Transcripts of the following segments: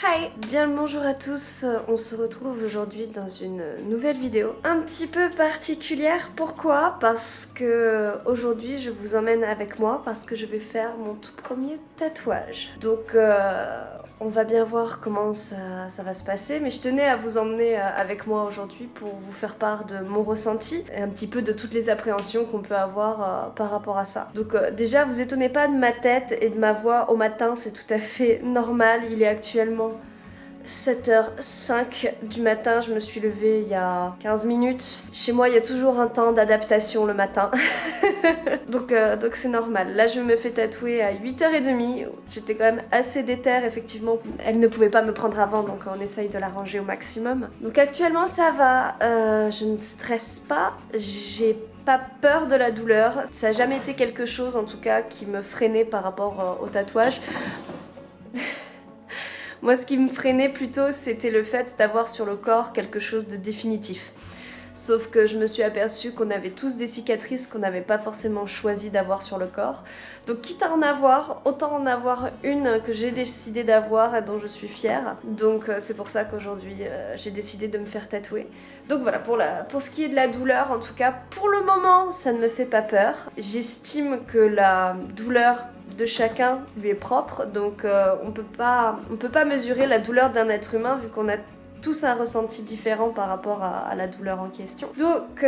Hi, bien le bonjour à tous, on se retrouve aujourd'hui dans une nouvelle vidéo un petit peu particulière. Pourquoi? Parce que aujourd'hui je vous emmène avec moi parce que je vais faire mon tout premier tatouage. Donc on va bien voir comment ça va se passer, mais je tenais à vous emmener avec moi aujourd'hui pour vous faire part de mon ressenti et un petit peu de toutes les appréhensions qu'on peut avoir par rapport à ça. Donc déjà vous étonnez pas de ma tête et de ma voix au matin, c'est tout à fait normal, il est actuellement 7h05 du matin, je me suis levée il y a 15 minutes. Chez moi, il y a toujours un temps d'adaptation le matin. donc c'est normal. Là, je me fais tatouer à 8h30. J'étais quand même assez déter, effectivement. Elle ne pouvait pas me prendre avant, donc on essaye de l'arranger au maximum. Donc actuellement, ça va. Je ne stresse pas. J'ai pas peur de la douleur. Ça n'a jamais été quelque chose, en tout cas, qui me freinait par rapport au tatouage. Moi, ce qui me freinait plutôt, c'était le fait d'avoir sur le corps quelque chose de définitif. Sauf que je me suis aperçue qu'on avait tous des cicatrices qu'on n'avait pas forcément choisi d'avoir sur le corps. Donc quitte à en avoir, autant en avoir une que j'ai décidé d'avoir et dont je suis fière. Donc c'est pour ça qu'aujourd'hui j'ai décidé de me faire tatouer. Donc voilà, pour ce qui est de la douleur, en tout cas, pour le moment, ça ne me fait pas peur. J'estime que la douleur de chacun lui est propre, donc on peut pas mesurer la douleur d'un être humain vu qu'on a tous un ressenti différent par rapport à la douleur en question. Donc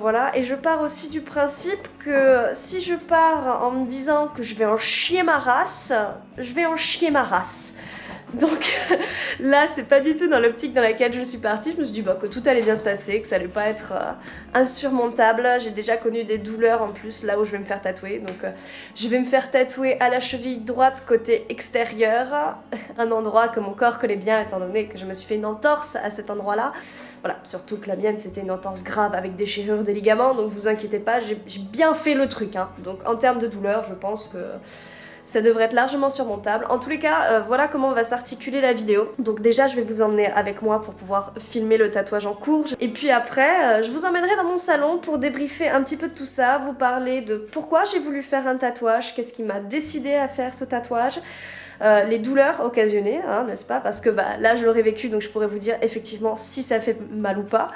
voilà, et je pars aussi du principe que si je pars en me disant que je vais en chier ma race, je vais en chier ma race. Donc là, c'est pas du tout dans l'optique dans laquelle je suis partie. Je me suis dit que tout allait bien se passer, que ça allait pas être insurmontable. J'ai déjà connu des douleurs en plus là où je vais me faire tatouer. Donc je vais me faire tatouer à la cheville droite côté extérieur. Un endroit que mon corps connaît bien étant donné que je me suis fait une entorse à cet endroit-là. Voilà, surtout que la mienne c'était une entorse grave avec déchirure des ligaments. Donc vous inquiétez pas, j'ai bien fait le truc. Donc en termes de douleur, je pense que ça devrait être largement surmontable. En tous les cas, voilà comment va s'articuler la vidéo. Donc déjà, je vais vous emmener avec moi pour pouvoir filmer le tatouage en cours. Et puis après, je vous emmènerai dans mon salon pour débriefer un petit peu de tout ça, vous parler de pourquoi j'ai voulu faire un tatouage, qu'est-ce qui m'a décidé à faire ce tatouage, les douleurs occasionnées, n'est-ce pas? Parce que là, je l'aurais vécu, donc je pourrais vous dire effectivement si ça fait mal ou pas.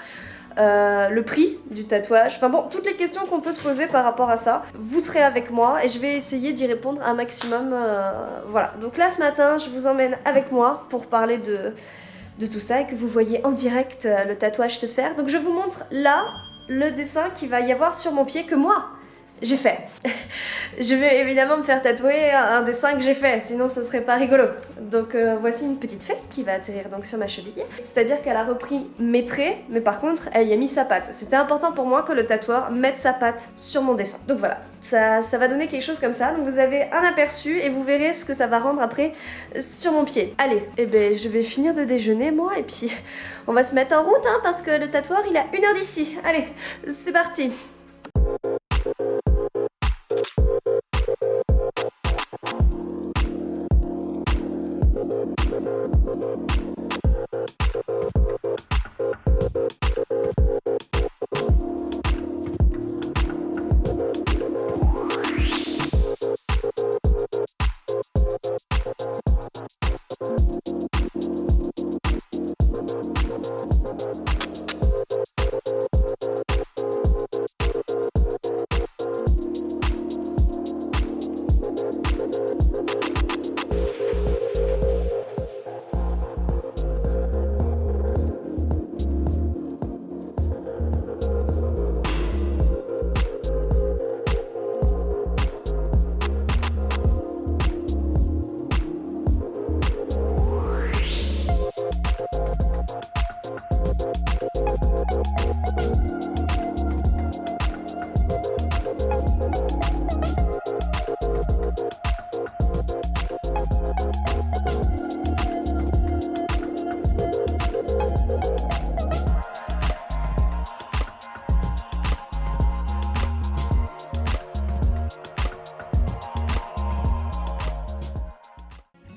Le prix du tatouage, enfin bon, toutes les questions qu'on peut se poser par rapport à ça, vous serez avec moi et je vais essayer d'y répondre un maximum, voilà. Donc là ce matin, je vous emmène avec moi pour parler de tout ça et que vous voyez en direct le tatouage se faire. Donc je vous montre là le dessin qu'il va y avoir sur mon pied que moi j'ai fait. Je vais évidemment me faire tatouer un dessin que j'ai fait, sinon ce serait pas rigolo. Donc voici une petite fée qui va atterrir donc sur ma cheville. C'est-à-dire qu'elle a repris mes traits, mais par contre elle y a mis sa patte. C'était important pour moi que le tatoueur mette sa patte sur mon dessin. Donc voilà, ça va donner quelque chose comme ça. Donc vous avez un aperçu et vous verrez ce que ça va rendre après sur mon pied. Allez, je vais finir de déjeuner moi et puis on va se mettre en route parce que le tatoueur il a 1 heure d'ici. Allez, c'est parti.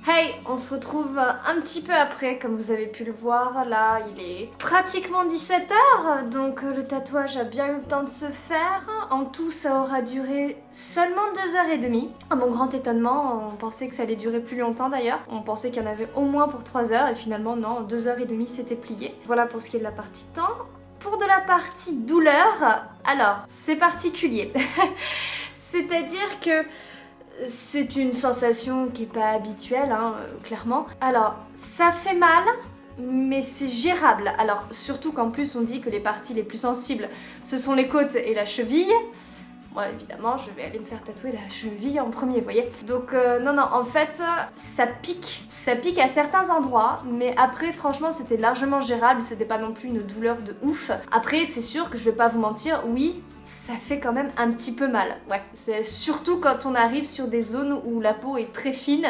Hey, on se retrouve un petit peu après, comme vous avez pu le voir, là il est pratiquement 17h, donc le tatouage a bien eu le temps de se faire. En tout ça aura duré seulement 2h30. À mon grand étonnement, on pensait que ça allait durer plus longtemps d'ailleurs. On pensait qu'il y en avait au moins pour 3h et finalement non, 2h30 c'était plié. Voilà pour ce qui est de la partie temps. Pour de la partie douleur, alors c'est particulier. C'est-à-dire que c'est une sensation qui est pas habituelle, hein, clairement. Alors, ça fait mal, mais c'est gérable. Alors, surtout qu'en plus on dit que les parties les plus sensibles, ce sont les côtes et la cheville. Moi, évidemment, je vais aller me faire tatouer la cheville en premier, vous voyez. Donc, non, en fait, ça pique. Ça pique à certains endroits, mais après, franchement, c'était largement gérable. C'était pas non plus une douleur de ouf. Après, c'est sûr que je vais pas vous mentir, oui, ça fait quand même un petit peu mal. Ouais, c'est surtout quand on arrive sur des zones où la peau est très fine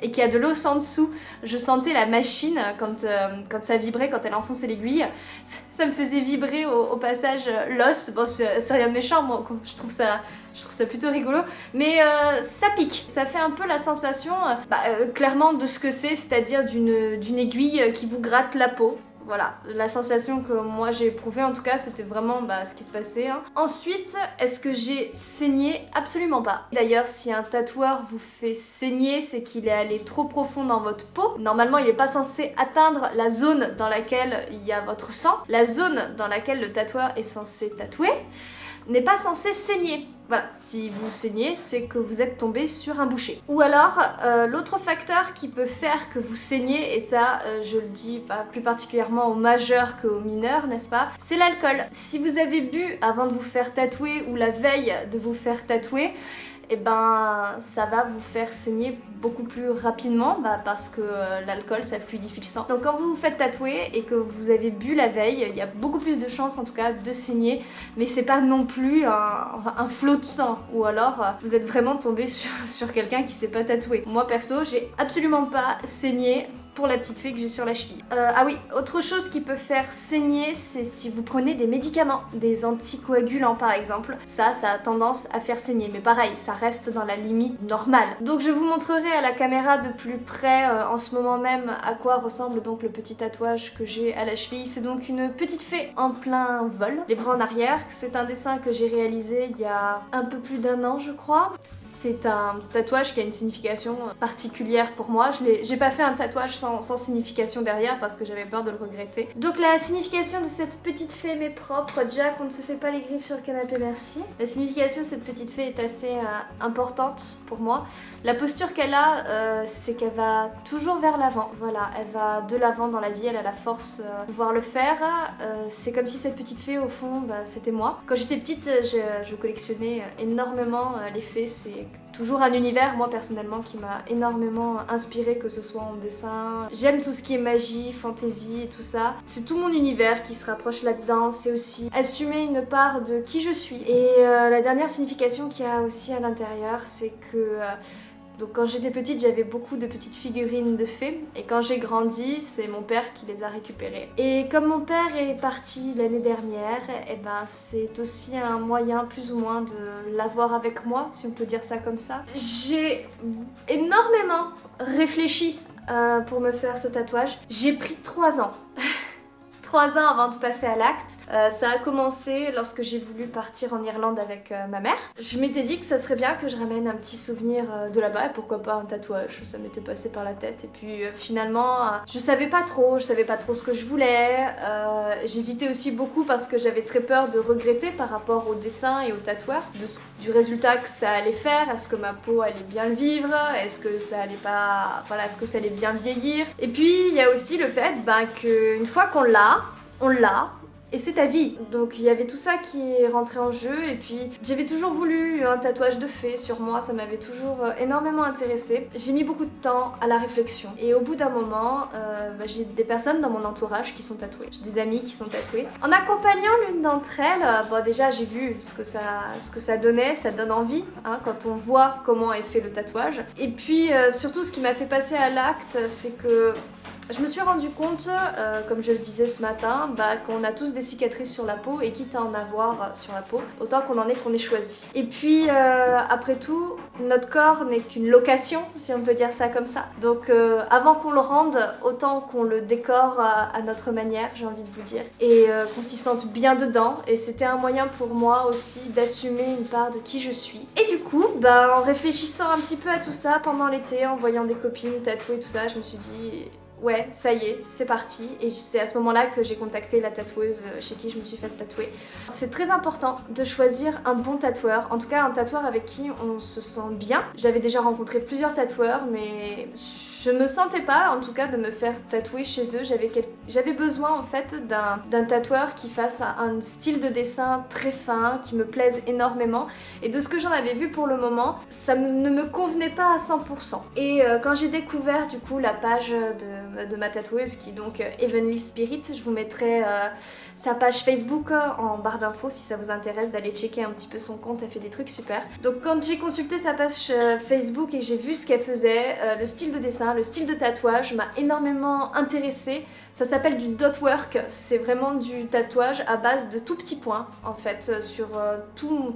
et qu'il y a de l'os en dessous. Je sentais la machine quand ça vibrait, quand elle enfonçait l'aiguille. Ça me faisait vibrer au passage l'os. Bon, c'est rien de méchant, moi, je trouve ça plutôt rigolo. Mais ça pique. Ça fait un peu la sensation, clairement, de ce que c'est-à-dire d'une aiguille qui vous gratte la peau. Voilà, la sensation que moi j'ai éprouvée en tout cas, c'était vraiment ce qui se passait. Hein. Ensuite, est-ce que j'ai saigné? Absolument pas. D'ailleurs, si un tatoueur vous fait saigner, c'est qu'il est allé trop profond dans votre peau. Normalement, il n'est pas censé atteindre la zone dans laquelle il y a votre sang. La zone dans laquelle le tatoueur est censé tatouer n'est pas censé saigner. Voilà, si vous saignez, c'est que vous êtes tombé sur un boucher. Ou alors, l'autre facteur qui peut faire que vous saignez, et ça, je le dis plus particulièrement aux majeurs qu'aux mineurs, n'est-ce pas? C'est l'alcool. Si vous avez bu avant de vous faire tatouer ou la veille de vous faire tatouer, et ça va vous faire saigner beaucoup plus rapidement parce que l'alcool ça fluidifie le sang. Donc quand vous vous faites tatouer et que vous avez bu la veille, il y a beaucoup plus de chances en tout cas de saigner, mais c'est pas non plus un flot de sang ou alors vous êtes vraiment tombé sur quelqu'un qui s'est pas tatoué. Moi perso, j'ai absolument pas saigné pour la petite fée que j'ai sur la cheville. Ah oui, autre chose qui peut faire saigner, c'est si vous prenez des médicaments, des anticoagulants par exemple. Ça a tendance à faire saigner, mais pareil, ça reste dans la limite normale. Donc je vous montrerai à la caméra de plus près en ce moment même à quoi ressemble donc le petit tatouage que j'ai à la cheville. C'est donc une petite fée en plein vol, les bras en arrière. C'est un dessin que j'ai réalisé il y a un peu plus d'1 an je crois. C'est un tatouage qui a une signification particulière pour moi. J'ai pas fait un tatouage sans signification derrière parce que j'avais peur de le regretter. Donc la signification de cette petite fée m'est propre. Jack, on ne se fait pas les griffes sur le canapé, merci. La signification de cette petite fée est assez importante pour moi. La posture qu'elle a, c'est qu'elle va toujours vers l'avant. Voilà, elle va de l'avant dans la vie, elle a la force de pouvoir le faire. C'est comme si cette petite fée, au fond, c'était moi. Quand j'étais petite, je collectionnais énormément les fées. C'est toujours un univers, moi personnellement, qui m'a énormément inspirée, que ce soit en dessin. J'aime tout ce qui est magie, fantasy et tout ça. C'est tout mon univers qui se rapproche là-dedans. C'est aussi assumer une part de qui je suis. Et la dernière signification qu'il y a aussi à l'intérieur, c'est que donc quand j'étais petite, j'avais beaucoup de petites figurines de fées et quand j'ai grandi, c'est mon père qui les a récupérées. Et comme mon père est parti l'année dernière, c'est aussi un moyen plus ou moins de l'avoir avec moi, si on peut dire ça comme ça. J'ai énormément réfléchi pour me faire ce tatouage. J'ai pris 3 ans. 3 ans avant de passer à l'acte. Ça a commencé lorsque j'ai voulu partir en Irlande avec ma mère. Je m'étais dit que ça serait bien que je ramène un petit souvenir de là-bas, et pourquoi pas un tatouage, ça m'était passé par la tête. Et puis finalement, je savais pas trop ce que je voulais. J'hésitais aussi beaucoup parce que j'avais très peur de regretter par rapport au dessin et au tatoueur, du résultat que ça allait faire. Est-ce que ma peau allait bien le vivre? Est-ce que ça allait bien vieillir? Et puis il y a aussi le fait qu'une fois qu'on l'a, on l'a, et c'est ta vie. Donc il y avait tout ça qui est rentré en jeu, et puis j'avais toujours voulu un tatouage de fée sur moi, ça m'avait toujours énormément intéressée. J'ai mis beaucoup de temps à la réflexion, et au bout d'un moment, j'ai des personnes dans mon entourage qui sont tatouées. J'ai des amis qui sont tatouées. En accompagnant l'une d'entre elles, déjà j'ai vu ce que ça donnait, ça donne envie, hein, quand on voit comment est fait le tatouage. Et puis surtout ce qui m'a fait passer à l'acte, c'est que Je me suis rendu compte, comme je le disais ce matin, qu'on a tous des cicatrices sur la peau et quitte à en avoir sur la peau, autant qu'on ait choisi. Et puis après tout, notre corps n'est qu'une location, si on peut dire ça comme ça. Donc avant qu'on le rende, autant qu'on le décore à notre manière, j'ai envie de vous dire, et qu'on s'y sente bien dedans. Et c'était un moyen pour moi aussi d'assumer une part de qui je suis. Et du coup, en réfléchissant un petit peu à tout ça pendant l'été, en voyant des copines tatouer tout ça, je me suis dit... Ouais, ça y est, c'est parti. Et c'est à ce moment-là que j'ai contacté la tatoueuse chez qui je me suis fait tatouer. C'est très important de choisir un bon tatoueur, en tout cas un tatoueur avec qui on se sent bien. J'avais déjà rencontré plusieurs tatoueurs, mais je me sentais pas, en tout cas, de me faire tatouer chez eux. J'avais besoin, en fait, d'un tatoueur qui fasse un style de dessin très fin, qui me plaise énormément. Et de ce que j'en avais vu pour le moment, ça ne me convenait pas à 100%. Et quand j'ai découvert, du coup, la page de ma tatoueuse qui est donc Heavenly Spirit, je vous mettrai sa page Facebook en barre d'infos si ça vous intéresse d'aller checker un petit peu son compte, elle fait des trucs super. Donc quand j'ai consulté sa page Facebook et que j'ai vu ce qu'elle faisait, le style de dessin, le style de tatouage m'a énormément intéressée. Ça s'appelle du dot work, c'est vraiment du tatouage à base de tout petits points en fait. Sur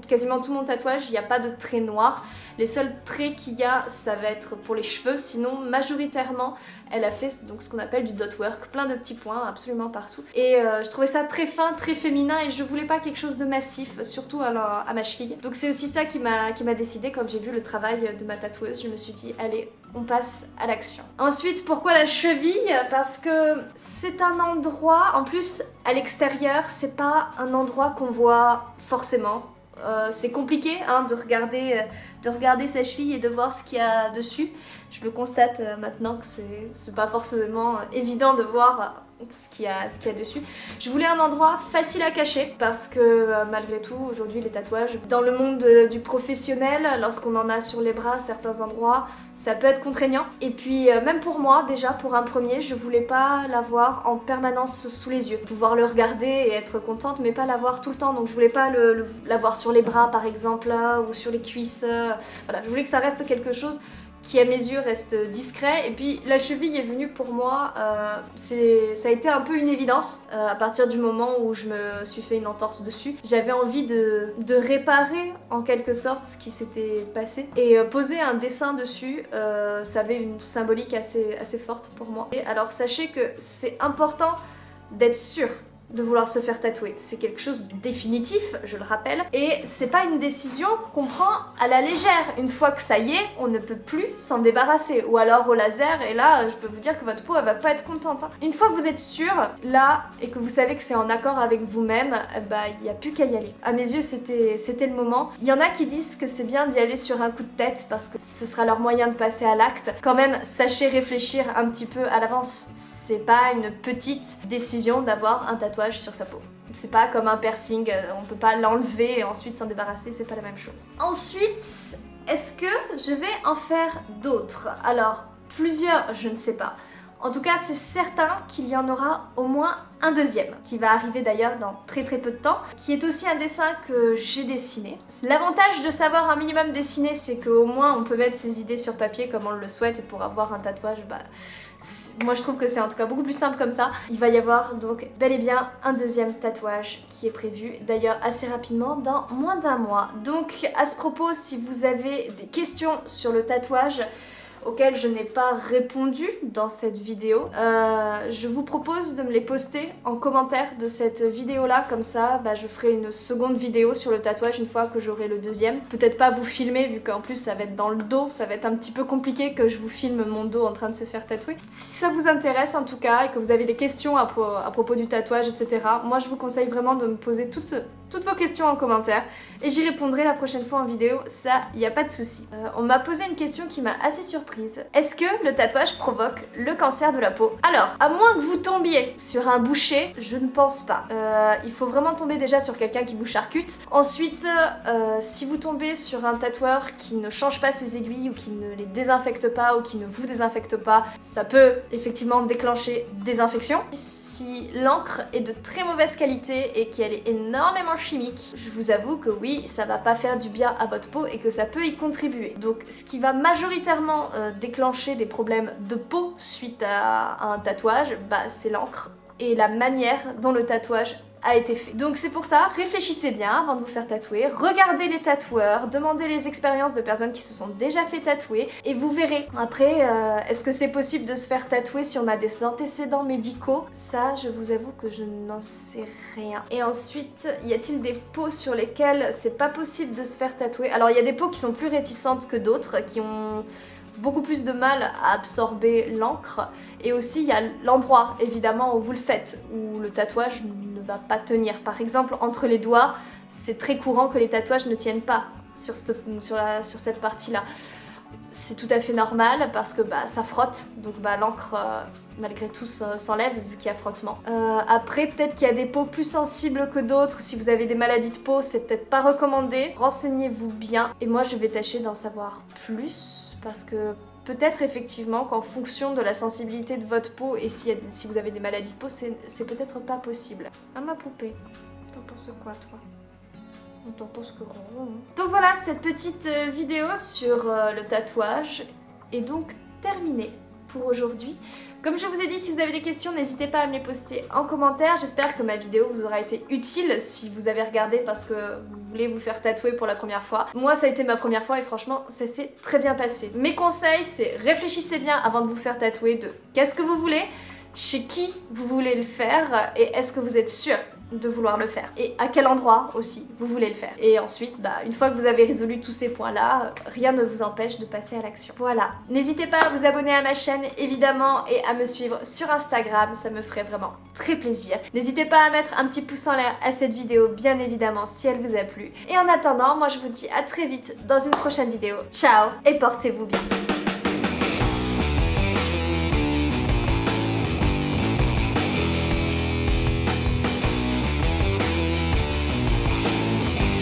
quasiment tout mon tatouage, il n'y a pas de traits noirs. Les seuls traits qu'il y a, ça va être pour les cheveux, sinon majoritairement elle a fait donc ce qu'on appelle du dot work, plein de petits points absolument partout. Et je trouvais ça très fin, très féminin et je voulais pas quelque chose de massif, surtout à ma cheville. Donc c'est aussi ça qui m'a décidé quand j'ai vu le travail de ma tatoueuse, je me suis dit allez, on passe à l'action. Ensuite, pourquoi la cheville? Parce que c'est un endroit, en plus à l'extérieur, c'est pas un endroit qu'on voit forcément. C'est compliqué de regarder sa cheville et de voir ce qu'il y a dessus. Je le constate maintenant que c'est pas forcément évident de voir ce qu'il y a dessus. Je voulais un endroit facile à cacher parce que malgré tout, aujourd'hui les tatouages, dans le monde du professionnel, lorsqu'on en a sur les bras, certains endroits, ça peut être contraignant. Et puis même pour moi, déjà pour un premier, je voulais pas l'avoir en permanence sous les yeux. Pouvoir le regarder et être contente, mais pas l'avoir tout le temps. Donc je voulais pas l'avoir sur les bras par exemple, ou sur les cuisses. Voilà, je voulais que ça reste quelque chose qui à mes yeux reste discret. Et puis la cheville est venue pour moi, ça a été un peu une évidence à partir du moment où je me suis fait une entorse dessus. J'avais envie de réparer en quelque sorte ce qui s'était passé et poser un dessin dessus, ça avait une symbolique assez forte pour moi. Et alors sachez que c'est important d'être sûr de vouloir se faire tatouer. C'est quelque chose de définitif, je le rappelle, et c'est pas une décision qu'on prend à la légère. Une fois que ça y est, on ne peut plus s'en débarrasser. Ou alors au laser, et là, je peux vous dire que votre peau, elle va pas être contente. Une fois que vous êtes sûr, là, et que vous savez que c'est en accord avec vous-même, il n'y a plus qu'à y aller. À mes yeux, c'était le moment. Il y en a qui disent que c'est bien d'y aller sur un coup de tête, parce que ce sera leur moyen de passer à l'acte. Quand même, sachez réfléchir un petit peu à l'avance. C'est pas une petite décision d'avoir un tatouage sur sa peau. C'est pas comme un piercing, on peut pas l'enlever et ensuite s'en débarrasser, c'est pas la même chose. Ensuite, est-ce que je vais en faire d'autres? Alors, plusieurs, je ne sais pas. En tout cas, c'est certain qu'il y en aura au moins un deuxième, qui va arriver d'ailleurs dans très peu de temps, qui est aussi un dessin que j'ai dessiné. L'avantage de savoir un minimum dessiner, c'est qu'au moins on peut mettre ses idées sur papier comme on le souhaite, et pour avoir un tatouage, moi je trouve que c'est en tout cas beaucoup plus simple comme ça. Il va y avoir donc bel et bien un deuxième tatouage qui est prévu, d'ailleurs assez rapidement, dans moins d'un mois. Donc à ce propos, si vous avez des questions sur le tatouage, auxquelles je n'ai pas répondu dans cette vidéo, je vous propose de me les poster en commentaire de cette vidéo là, comme ça je ferai une seconde vidéo sur le tatouage une fois que j'aurai le deuxième. Peut-être pas vous filmer vu qu'en plus ça va être dans le dos, ça va être un petit peu compliqué que je vous filme mon dos en train de se faire tatouer. Si ça vous intéresse en tout cas et que vous avez des questions à propos du tatouage, etc., moi je vous conseille vraiment de me poser toutes vos questions en commentaire et j'y répondrai la prochaine fois en vidéo, ça y a pas de souci. On m'a posé une question qui m'a assez surprise. Est-ce que le tatouage provoque le cancer de la peau? Alors, à moins que vous tombiez sur un boucher, je ne pense pas. Il faut vraiment tomber déjà sur quelqu'un qui vous charcute. Ensuite, si vous tombez sur un tatoueur qui ne change pas ses aiguilles ou qui ne les désinfecte pas ou qui ne vous désinfecte pas, ça peut effectivement déclencher des infections. Si l'encre est de très mauvaise qualité et qu'elle est énormément chimiques. Je vous avoue que oui, ça va pas faire du bien à votre peau et que ça peut y contribuer. Donc ce qui va majoritairement déclencher des problèmes de peau suite à un tatouage, bah c'est l'encre et la manière dont le tatouage a été fait. Donc c'est pour ça, réfléchissez bien avant de vous faire tatouer, regardez les tatoueurs, demandez les expériences de personnes qui se sont déjà fait tatouer et vous verrez. Après, est-ce que c'est possible de se faire tatouer si on a des antécédents médicaux? Ça, je vous avoue que je n'en sais rien. Et ensuite, y a-t-il des peaux sur lesquelles c'est pas possible de se faire tatouer? Alors il y a des peaux qui sont plus réticentes que d'autres, qui ont beaucoup plus de mal à absorber l'encre, et aussi il y a l'endroit évidemment où vous le faites, où le tatouage ne va pas tenir. Par exemple, entre les doigts, c'est très courant que les tatouages ne tiennent pas sur cette partie-là. C'est tout à fait normal parce que bah, ça frotte, donc bah, l'encre malgré tout s'enlève vu qu'il y a frottement. Après, peut-être qu'il y a des peaux plus sensibles que d'autres. Si vous avez des maladies de peau, c'est peut-être pas recommandé. Renseignez-vous bien. Et moi, je vais tâcher d'en savoir plus parce que peut-être effectivement qu'en fonction de la sensibilité de votre peau et si vous avez des maladies de peau, c'est peut-être pas possible. Ah, ma poupée, t'en penses quoi toi? On t'en pense que ronron. Donc voilà, cette petite vidéo sur le tatouage est donc terminée pour aujourd'hui. Comme je vous ai dit, si vous avez des questions, n'hésitez pas à me les poster en commentaire. J'espère que ma vidéo vous aura été utile si vous avez regardé parce que vous voulez vous faire tatouer pour la première fois. Moi, ça a été ma première fois et franchement, ça s'est très bien passé. Mes conseils, c'est réfléchissez bien avant de vous faire tatouer de qu'est-ce que vous voulez, chez qui vous voulez le faire et est-ce que vous êtes sûr de vouloir le faire et à quel endroit aussi vous voulez le faire. Et ensuite, bah, une fois que vous avez résolu tous ces points-là, rien ne vous empêche de passer à l'action. Voilà. N'hésitez pas à vous abonner à ma chaîne, évidemment, et à me suivre sur Instagram, ça me ferait vraiment très plaisir. N'hésitez pas à mettre un petit pouce en l'air à cette vidéo, bien évidemment, si elle vous a plu. Et en attendant, moi je vous dis à très vite dans une prochaine vidéo. Ciao et portez-vous bien.